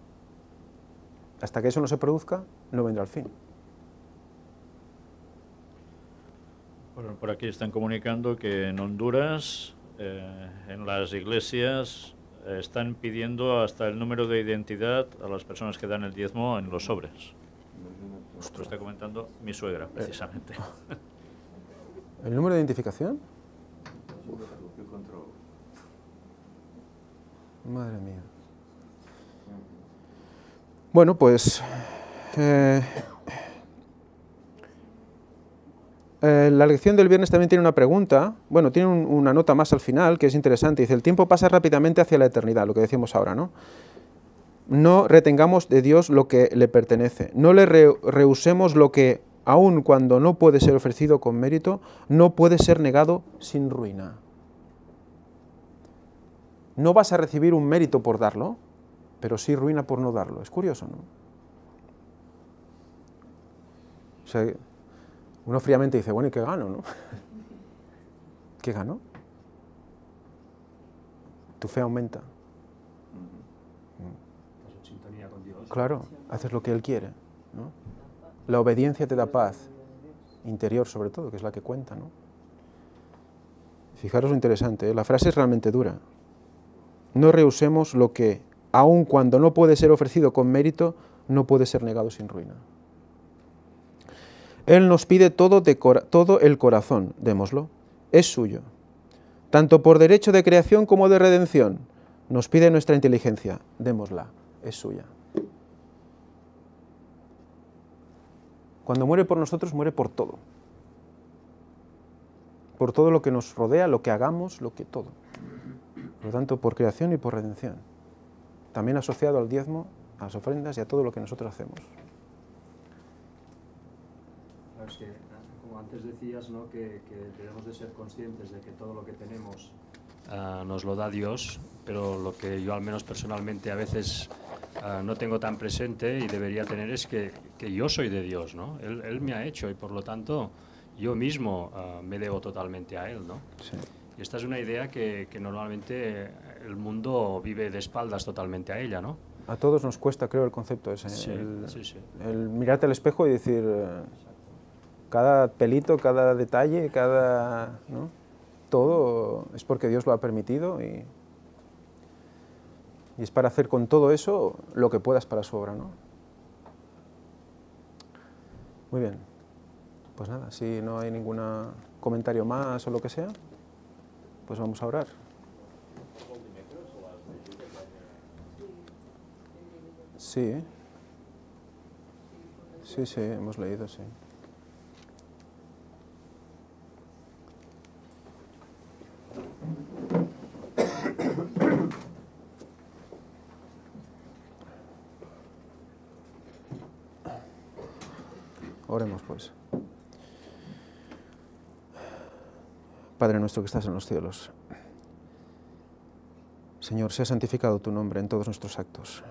Hasta que eso no se produzca, no vendrá el fin. Bueno, por aquí están comunicando que en Honduras, en las iglesias, están pidiendo hasta el número de identidad a las personas que dan el diezmo en los sobres. Lo está comentando mi suegra, precisamente. ¿El número de identificación? Madre mía. Bueno, pues la lección del viernes también tiene una pregunta, bueno, tiene una nota más al final que es interesante. Dice, el tiempo pasa rápidamente hacia la eternidad, lo que decíamos ahora, ¿no? No retengamos de Dios lo que le pertenece, no le rehusemos lo que, aun cuando no puede ser ofrecido con mérito, no puede ser negado sin ruina. No vas a recibir un mérito por darlo, pero sí ruina por no darlo. Es curioso, ¿no? O sea, uno fríamente dice, bueno, ¿y qué gano, no? ¿Qué gano? Tu fe aumenta. Estás en sintonía con Dios. Claro, haces lo que Él quiere, ¿no? La obediencia te da paz, interior sobre todo, que es la que cuenta, ¿no? Fijaros lo interesante, ¿eh? La frase es realmente dura. No rehusemos lo que, aun cuando no puede ser ofrecido con mérito, no puede ser negado sin ruina. Él nos pide todo el corazón, démoslo, es suyo. Tanto por derecho de creación como de redención, nos pide nuestra inteligencia, démosla, es suya. Cuando muere por nosotros, muere por todo. Por todo lo que nos rodea, lo que hagamos, lo que todo. Por lo tanto, por creación y por redención. También asociado al diezmo, a las ofrendas y a todo lo que nosotros hacemos. Claro, es que, como antes decías, ¿no? que debemos de ser conscientes de que todo lo que tenemos nos lo da Dios, pero lo que yo al menos personalmente a veces no tengo tan presente y debería tener es que yo soy de Dios, ¿no? Él me ha hecho y por lo tanto yo mismo me debo totalmente a Él, ¿no? Sí. Y esta es una idea que normalmente el mundo vive de espaldas totalmente a ella, ¿no? A todos nos cuesta, creo, el concepto ese. Sí, el mirarte al espejo y decir cada pelito, cada detalle, cada, ¿no? Todo es porque Dios lo ha permitido y es para hacer con todo eso lo que puedas para su obra, ¿no? Muy bien. Pues nada, si no hay ningún comentario más o lo que sea, pues vamos a orar. Sí, sí, hemos leído, sí. Oremos pues. Padre nuestro que estás en los cielos, Señor, sea santificado tu nombre en todos nuestros actos.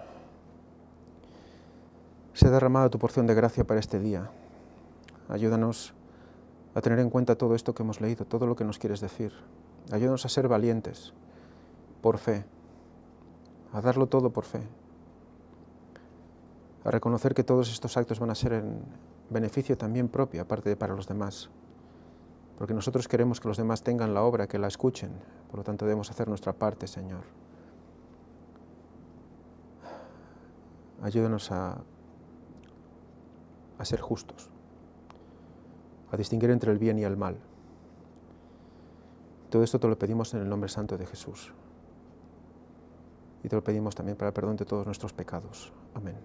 Sea derramada tu porción de gracia para este día. Ayúdanos a tener en cuenta todo esto que hemos leído, todo lo que nos quieres decir. Ayúdanos a ser valientes por fe, a darlo todo por fe, a reconocer que todos estos actos van a ser en beneficio también propio, aparte de para los demás. Porque nosotros queremos que los demás tengan la obra, que la escuchen. Por lo tanto, debemos hacer nuestra parte, Señor. Ayúdanos a ser justos, a distinguir entre el bien y el mal. Todo esto te lo pedimos en el nombre santo de Jesús. Y te lo pedimos también para el perdón de todos nuestros pecados. Amén.